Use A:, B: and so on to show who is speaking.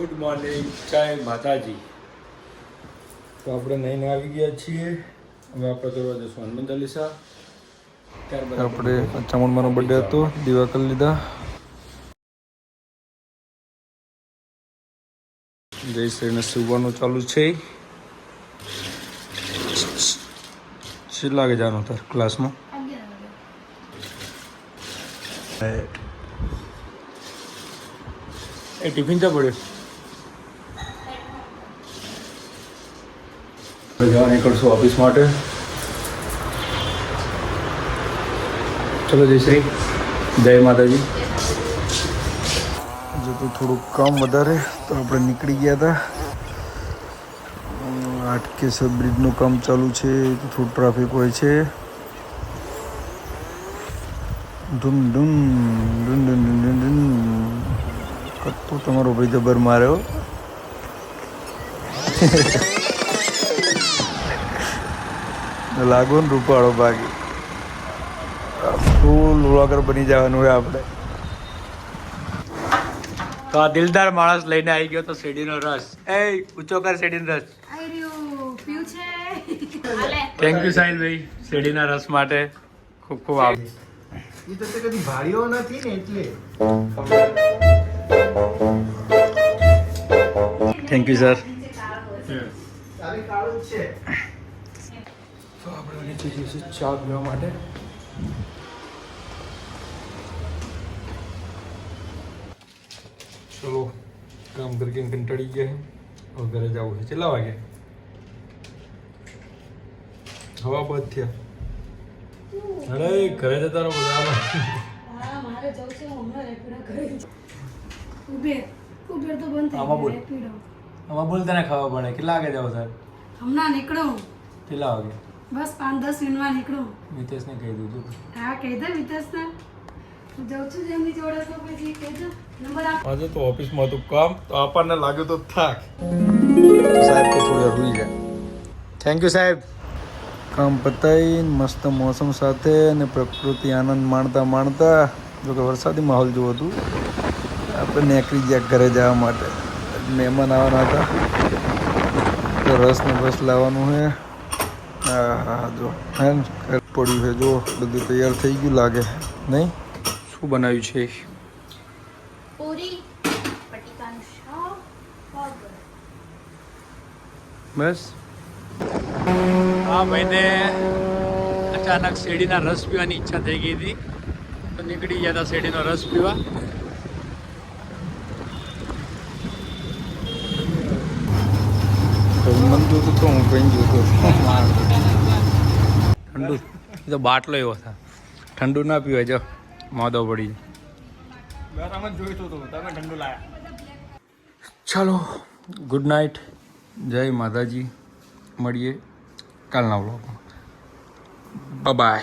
A: Good morning, જય માતાજી. તો આપણે નઈને આવી ગયા છીએ. હવે આપણે કરવા જઈશું હનુમાન ચાલીસા. ત્યારબાદ આપણે ચામુંડમાનો બર્થડે હતો, દીવા કરી લીધા. જય શ્રીને સુવાનું ચાલુ છે. કેટલા વાગે જવાનું તાર ક્લાસમાં? એ ટિફિન તો પડ્યો. જવા નીકળશું ઓફિસ માટે. ચલો જયશ્રી, જય માતાજી. જો તો થોડુંક કામ વધારે તો આપણે નીકળી ગયા હતા. 8 કેસર બ્રિજનું કામ ચાલુ છે, થોડું ટ્રાફિક હોય છે. ધૂમ ધૂમ ધૂમ ધૂમ ધૂમ ધૂમ કત્તો તમારો ભાઈ જબર માર્યો. લાગો ને રૂપાળો ભાગી. ફૂલ વ્લોગર બની જવાનું હોય આપણે. તો આ દિલદાર માણસ લઈને આવી ગયો તો શેરડીનો રસ. એ ઊંચો કર શેરડીનો રસ. થેન્ક યુ સાહિલભાઈ શેરડીના રસ માટે. ખૂબ ખૂબ આભાર. એ તો કદી ભાળ્યો નથી ને એટલે. Thank you sir. તો આપણે નીચે જઈશું ચા પીવા માટે. ચલો કામ કરીને કંટાળી ગયા. હવે ઘરે જવું છે. કેટલા વાગે? હવા બંધ થયા. અરે ઘરે જતા રહો બધા. આમાં બોલ તને ખબર પડે. કેટલા વાગે જાવ સર?
B: હમણાં નીકળું.
A: કેટલા વાગે?
B: બસ 5-10 મિનિટમાં નીકળું.
A: મિતેશને કહી દીધું.
B: હા કહી દે મિતેશને. હું જાઉં છું એમની જોડે તો પછી કહેજો નંબર આપ.
A: આજે તો ઓફિસમાં હતું કામ તો આપણને લાગ્યું તો થાક. સાહેબ તો થોડી રૂઈ જાય. થેન્ક યુ સાહેબ. કામ પતાવીને મસ્ત મોસમ સાથે અને પ્રકૃતિ આનંદ માણતા માણતા, જોકે વરસાદી માહોલ જેવું હતું, આપણે નીકળી ગયા ઘરે જવા માટે. મહેમાન આવવાના હતા તો રસ ને બસ લાવવાનું છે. હા જો હે પડ્યું છે. જો બધું તૈયાર થઈ ગયું લાગે નહીં? શું બનાવ્યું છે?
C: પૂરી બટેકાનું શાક.
A: બસ. આ મહિને અચાનક શેરડીના રસ પીવાની ઈચ્છા થઈ ગઈ હતી તો નીકળી ગયા હતા શેરડીનો રસ પીવા. મન જોતું તો હું કઈ જોતો. ઠંડુ તો બાટલો એવો था. ઠંડુ ના પીવાય. જો મોદો પડી. ચાલો ગુડ નાઇટ, જય માતાજી. મળીએ કાલના વ્લોગમાં. બાય.